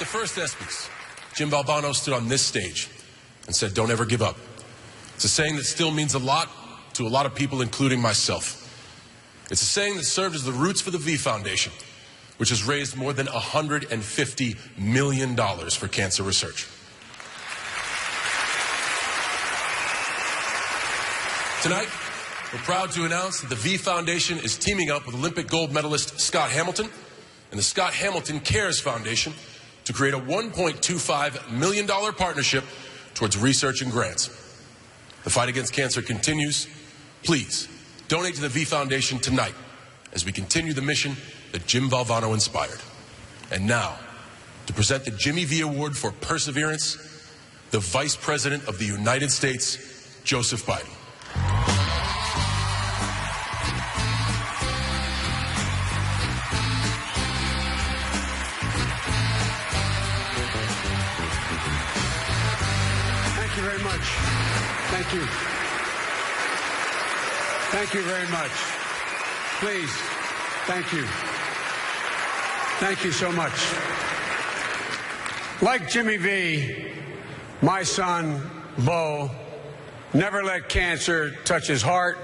the first ESPYs, Jim Valvano stood on this stage and said, "Don't ever give up." It's a saying that still means a lot to a lot of people, including myself. It's a saying that served as the roots for the V Foundation, which has raised more than $150 million for cancer research. Tonight, we're proud to announce that the V Foundation is teaming up with Olympic gold medalist Scott Hamilton and the Scott Hamilton Cares Foundation to create a $1.25 million partnership towards research and grants. The fight against cancer continues. Please donate to the V Foundation tonight as we continue the mission that Jim Valvano inspired. And now, to present the Jimmy V Award for Perseverance, the Vice President of the United States, Joseph Biden. Thank you very much. Thank you. Thank you very much. Please. Thank you. Thank you so much. Like Jimmy V, my son, Bo, never let cancer touch his heart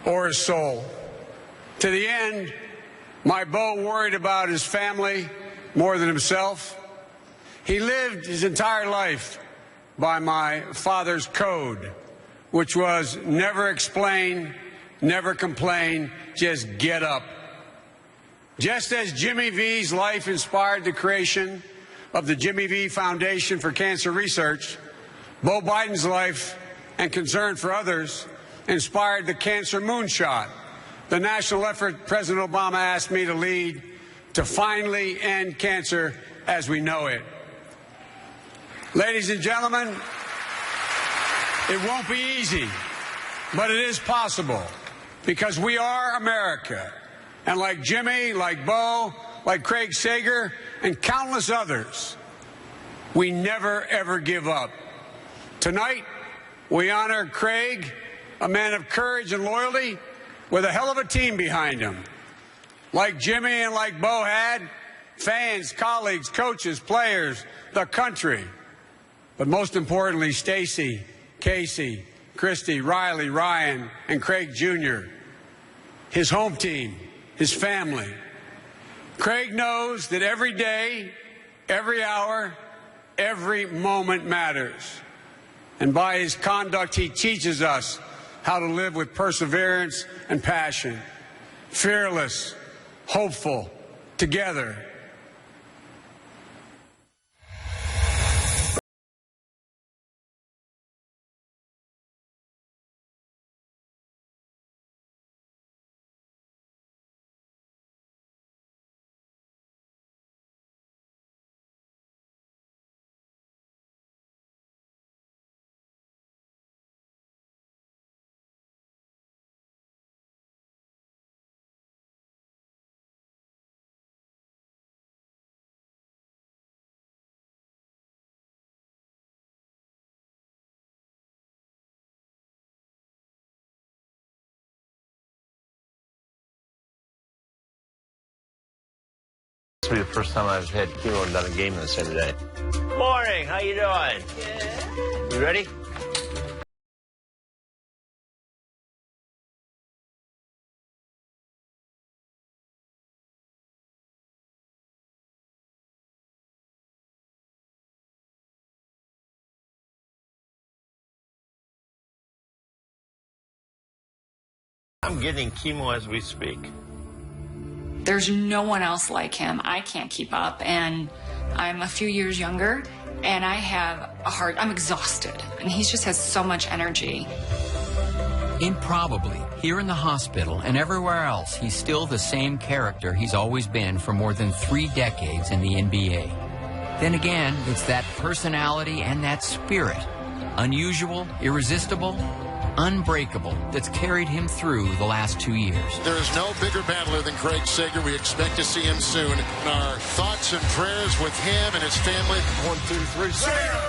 or his soul. To the end, my Bo worried about his family more than himself. He lived his entire life by my father's code, which was never explain, never complain, just get up. Just as Jimmy V's life inspired the creation of the Jimmy V Foundation for Cancer Research, Bo Biden's life and concern for others inspired the Cancer Moonshot, the national effort President Obama asked me to lead to finally end cancer as we know it. Ladies and gentlemen, it won't be easy, but it is possible because we are America. And like Jimmy, like Bo, like Craig Sager, and countless others, we never, ever give up. Tonight, we honor Craig, a man of courage and loyalty, with a hell of a team behind him. Like Jimmy and like Bo had, fans, colleagues, coaches, players, the country. But most importantly, Stacy, Casey, Christy, Riley, Ryan, and Craig Jr., his home team, his family. Craig knows that every day, every hour, every moment matters. And by his conduct, he teaches us how to live with perseverance and passion, fearless, hopeful, together. This will be the first time I've had chemo and done a game in the same day. Morning, how you doing? Good. You ready? I'm getting chemo as we speak. There's no one else like him. I can't keep up, and I'm a few years younger, and I have a heart. I'm exhausted, and he just has so much energy. Improbably, here in the hospital and everywhere else, he's still the same character he's always been for more than 3 decades in the NBA. Then again, it's that personality and that spirit, unusual, irresistible, unbreakable, that's carried him through the last 2 years. There is no bigger battler than Craig Sager. We expect to see him soon. Our thoughts and prayers with him and his family. 1, 2, 3, Sager!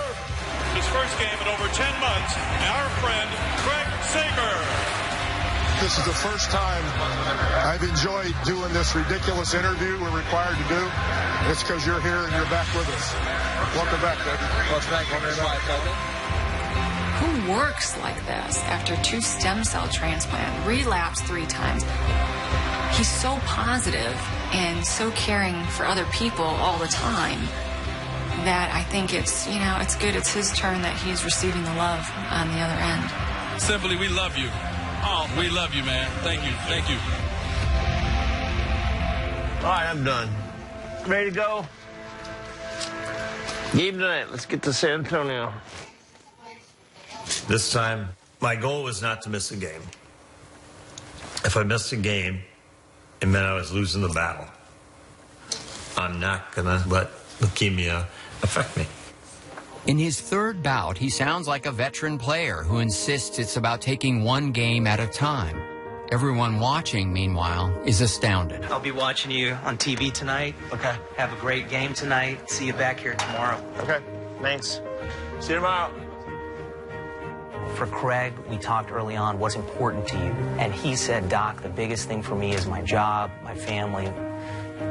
His first game in over 10 months, our friend Craig Sager. This is the first time I've enjoyed doing this ridiculous interview we're required to do. It's because you're here and you're back with us. Welcome back, baby. Welcome back. Who works like this after 2 stem cell transplants, relapsed 3 times? He's so positive and so caring for other people all the time that I think it's, it's good. It's his turn that he's receiving the love on the other end. Simply, we love you. Oh, we love you, man. Thank you. Thank you. All right, I'm done. Ready to go? Game tonight. Let's get to San Antonio. This time, my goal was not to miss a game. If I missed a game, it meant I was losing the battle. I'm not going to let leukemia affect me. In his 3rd bout, he sounds like a veteran player who insists it's about taking 1 game at a time. Everyone watching, meanwhile, is astounded. I'll be watching you on TV tonight. Okay. Have a great game tonight. See you back here tomorrow. Okay, thanks. See you tomorrow. For Craig, we talked early on what's important to you. And he said, Doc, the biggest thing for me is my job, my family,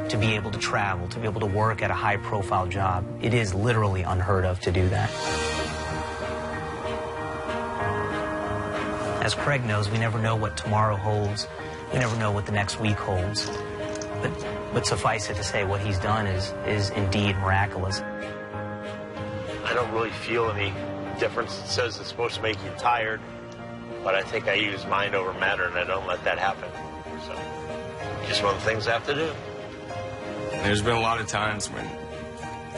to be able to travel, to be able to work at a high-profile job. It is literally unheard of to do that. As Craig knows, we never know what tomorrow holds. We never know what the next week holds. But suffice it to say, what he's done is indeed miraculous. I don't really feel any difference. It says it's supposed to make you tired, but I think I use mind over matter, and I don't let that happen. So, just one of the things I have to do. There's been a lot of times when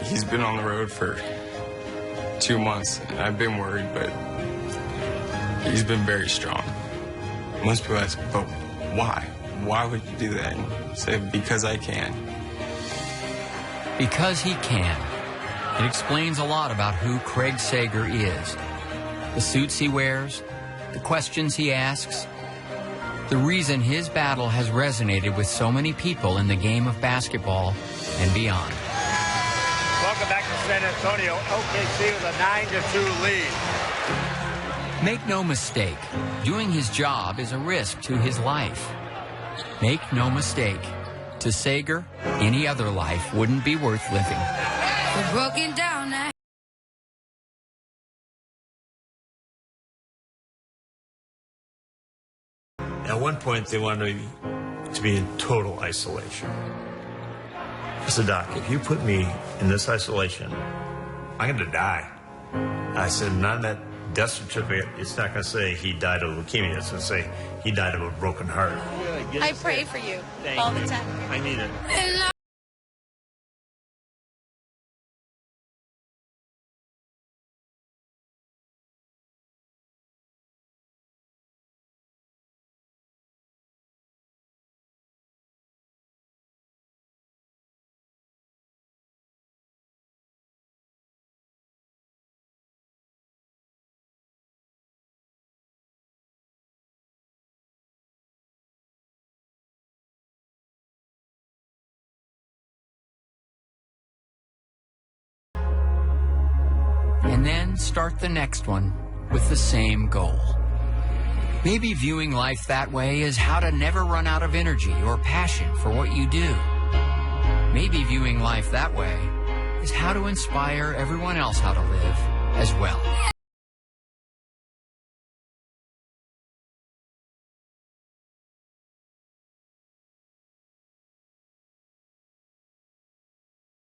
he's been on the road for 2 months, and I've been worried, but he's been very strong. Most people ask, but why? Why would you do that? And I say, because I can. Because he can. It explains a lot about who Craig Sager is. The suits he wears, the questions he asks, the reason his battle has resonated with so many people in the game of basketball and beyond. Welcome back to San Antonio. OKC with a 9-2 lead. Make no mistake, doing his job is a risk to his life. Make no mistake, to Sager, any other life wouldn't be worth living. We're broken down now. At one point, they wanted me to be in total isolation. I said, Doc, if you put me in this isolation, I'm going to die. I said, not in that death certificate. It's not going to say he died of leukemia. It's going to say he died of a broken heart. I pray for you all the time. I need it. And then start the next one with the same goal. Maybe viewing life that way is how to never run out of energy or passion for what you do. Maybe viewing life that way is how to inspire everyone else how to live as well.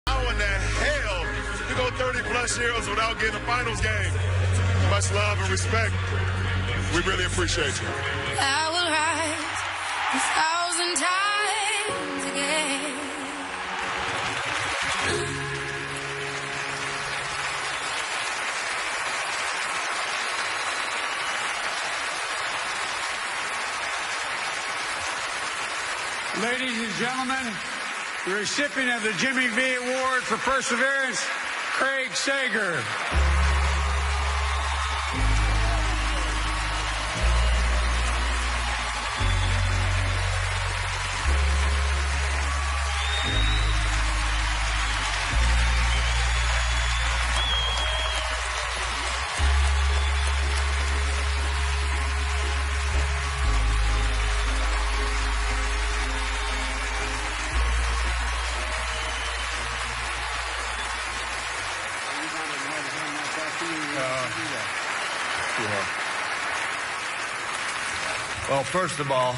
How in the hell you go 30-plus years without getting a finals game? Much love and respect. We really appreciate you. I will rise 1,000 times again. Ladies and gentlemen, the recipient of the Jimmy V Award for Perseverance, Craig Sager. Well, first of all,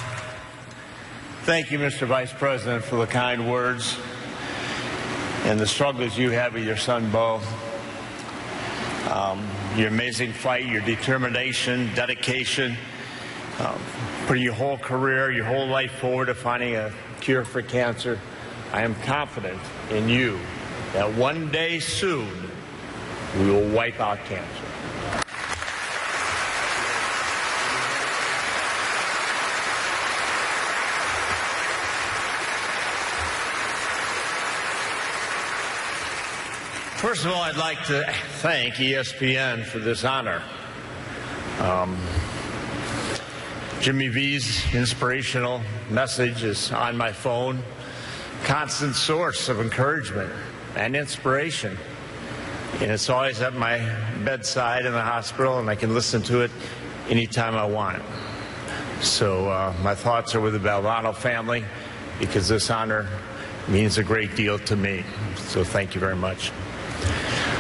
thank you, Mr. Vice President, for the kind words and the struggles you have with your son, Bo. Your amazing fight, your determination, dedication, putting your whole career, your whole life forward to finding a cure for cancer. I am confident in you that one day soon we will wipe out cancer. First of all, I'd like to thank ESPN for this honor. Jimmy V's inspirational message is on my phone, constant source of encouragement and inspiration. And it's always at my bedside in the hospital, and I can listen to it anytime I want. So my thoughts are with the Valvano family, because this honor means a great deal to me. So thank you very much.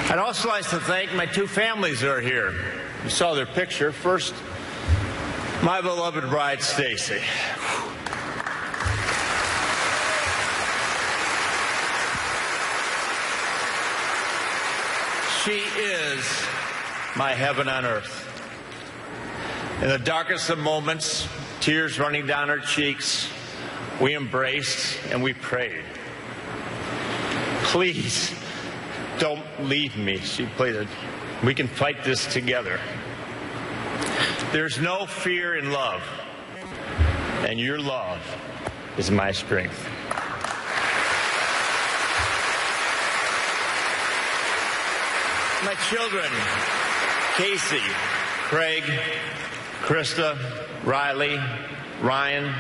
I'd also like to thank my two families that are here. You saw their picture. First, my beloved bride, Stacy. She is my heaven on earth. In the darkest of moments, tears running down her cheeks, we embraced and we prayed. Please, don't leave me, she pleaded. We can fight this together. There's no fear in love, and your love is my strength. My children, Casey, Craig, Krista, Riley, Ryan,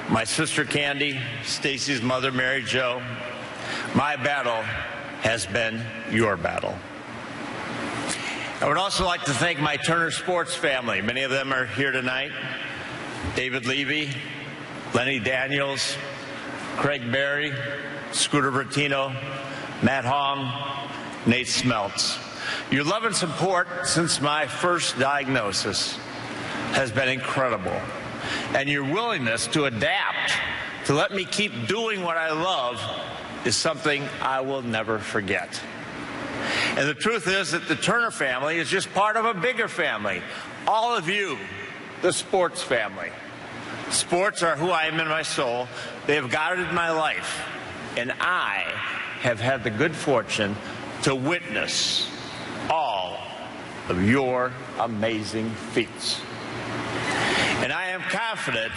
my sister Candy, Stacy's mother Mary Jo, my battle has been your battle. I would also like to thank my Turner Sports family. Many of them are here tonight. David Levy, Lenny Daniels, Craig Berry, Scooter Bertino, Matt Hong, Nate Smeltz. Your love and support since my first diagnosis has been incredible. And your willingness to adapt, to let me keep doing what I love, is something I will never forget. And the truth is that the Turner family is just part of a bigger family. All of you, the sports family. Sports are who I am in my soul. They have guided my life. And I have had the good fortune to witness all of your amazing feats. And I am confident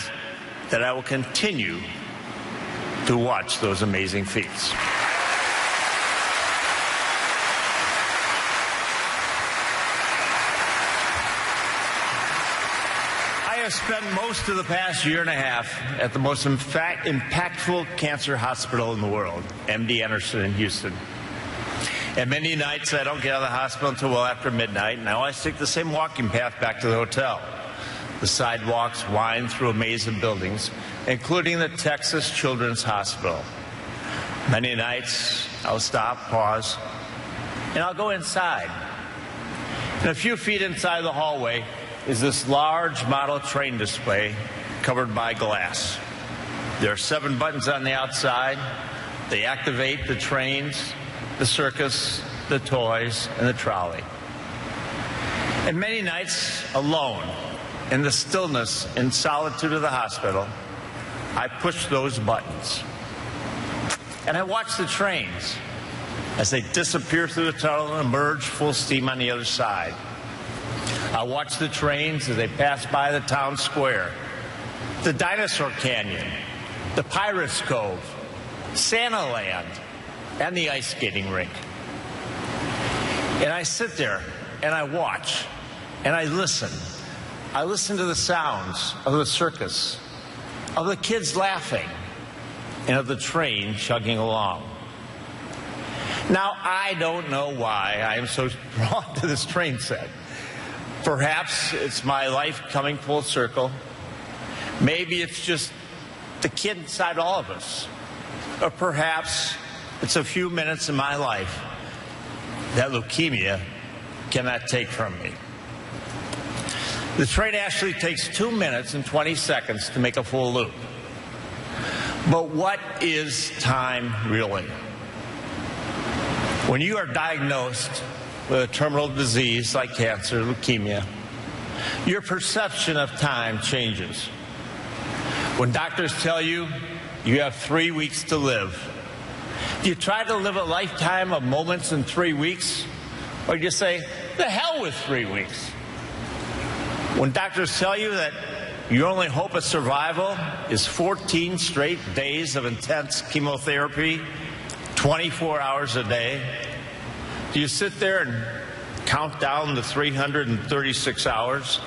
that I will continue to watch those amazing feats. I have spent most of the past year and a half at the most impactful cancer hospital in the world, MD Anderson in Houston. And many nights I don't get out of the hospital until well after midnight, and I always take the same walking path back to the hotel. The sidewalks wind through a maze of buildings, including the Texas Children's Hospital. Many nights I'll stop, pause, and I'll go inside. And a few feet inside the hallway is this large model train display covered by glass. There are 7 buttons on the outside. They activate the trains, the circus, the toys, and the trolley. And many nights, alone, in the stillness and solitude of the hospital, I push those buttons. And I watch the trains as they disappear through the tunnel and emerge full steam on the other side. I watch the trains as they pass by the town square, the Dinosaur Canyon, the Pirates Cove, Santa Land, and the ice skating rink. And I sit there and I watch and I listen. I listen to the sounds of the circus, of the kids laughing, and of the train chugging along. Now, I don't know why I am so drawn to this train set. Perhaps it's my life coming full circle. Maybe it's just the kid inside all of us. Or perhaps it's a few minutes in my life that leukemia cannot take from me. The train actually takes 2 minutes and 20 seconds to make a full loop. But what is time really? When you are diagnosed with a terminal disease like cancer, leukemia, your perception of time changes. When doctors tell you you have 3 weeks to live, do you try to live a lifetime of moments in 3 weeks? Or do you say, the hell with 3 weeks? When doctors tell you that your only hope of survival is 14 straight days of intense chemotherapy, 24 hours a day, do you sit there and count down the 336 hours?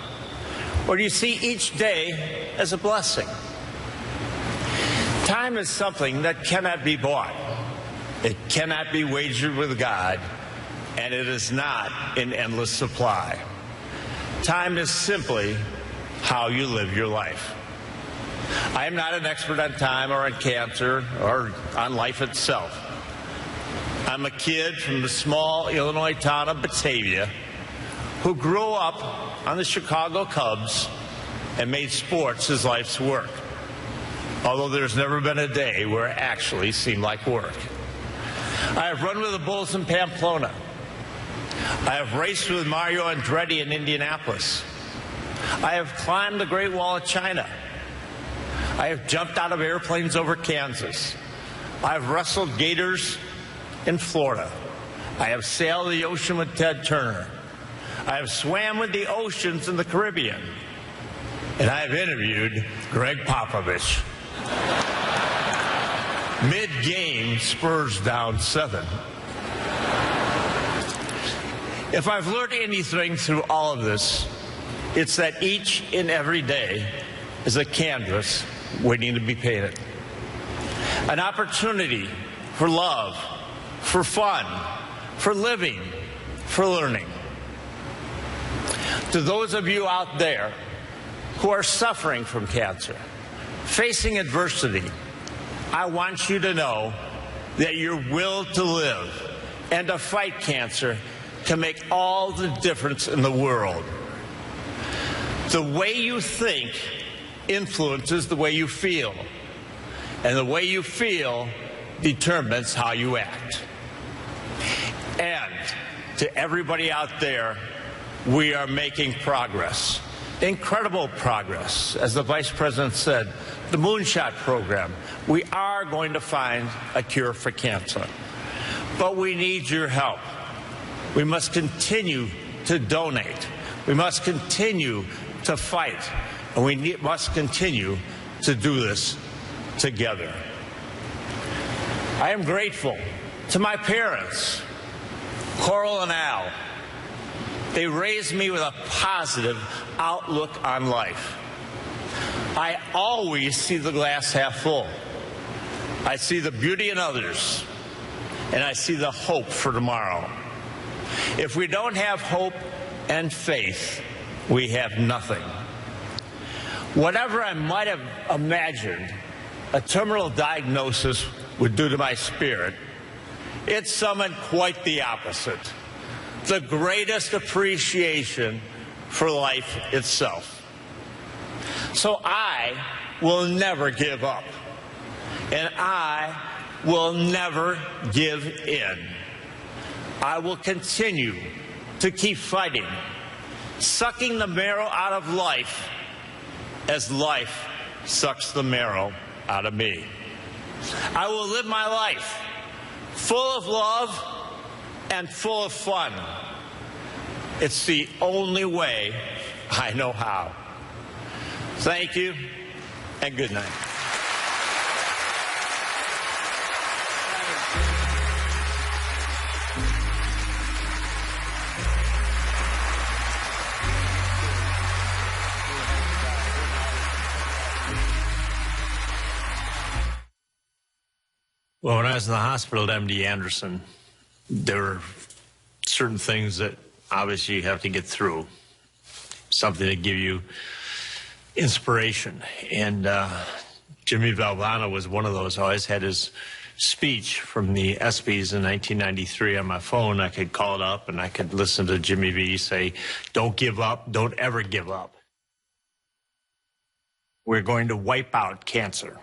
Or do you see each day as a blessing? Time is something that cannot be bought. It cannot be wagered with God, and it is not in endless supply. Time is simply how you live your life. I am not an expert on time or on cancer or on life itself. I'm a kid from the small Illinois town of Batavia who grew up on the Chicago Cubs and made sports his life's work, although there's never been a day where it actually seemed like work. I have run with the Bulls in Pamplona. I have raced with Mario Andretti in Indianapolis. I have climbed the Great Wall of China. I have jumped out of airplanes over Kansas. I have wrestled gators in Florida. I have sailed the ocean with Ted Turner. I have swam with the oceans in the Caribbean. And I have interviewed Greg Popovich. Mid-game, Spurs down 7. If I've learned anything through all of this, it's that each and every day is a canvas waiting to be painted. An opportunity for love, for fun, for living, for learning. To those of you out there who are suffering from cancer, facing adversity, I want you to know that your will to live and to fight cancer can make all the difference in the world. The way you think influences the way you feel, and the way you feel determines how you act. And to everybody out there, we are making progress, incredible progress. As the Vice President said, the Moonshot program, we are going to find a cure for cancer. But we need your help. We must continue to donate. We must continue to fight. And we must continue to do this together. I am grateful to my parents, Coral and Al. They raised me with a positive outlook on life. I always see the glass half full. I see the beauty in others, and I see the hope for tomorrow. If we don't have hope and faith, we have nothing. Whatever I might have imagined a terminal diagnosis would do to my spirit, it summoned quite the opposite. The greatest appreciation for life itself. So I will never give up, and I will never give in. I will continue to keep fighting, sucking the marrow out of life as life sucks the marrow out of me. I will live my life full of love and full of fun. It's the only way I know how. Thank you, and good night. Well, when I was in the hospital at MD Anderson, there were certain things that obviously you have to get through, something to give you inspiration. And Jimmy Valvano was one of those. I always had his speech from the ESPYs in 1993 on my phone. I could call it up and I could listen to Jimmy V say, "Don't give up, don't ever give up." We're going to wipe out cancer.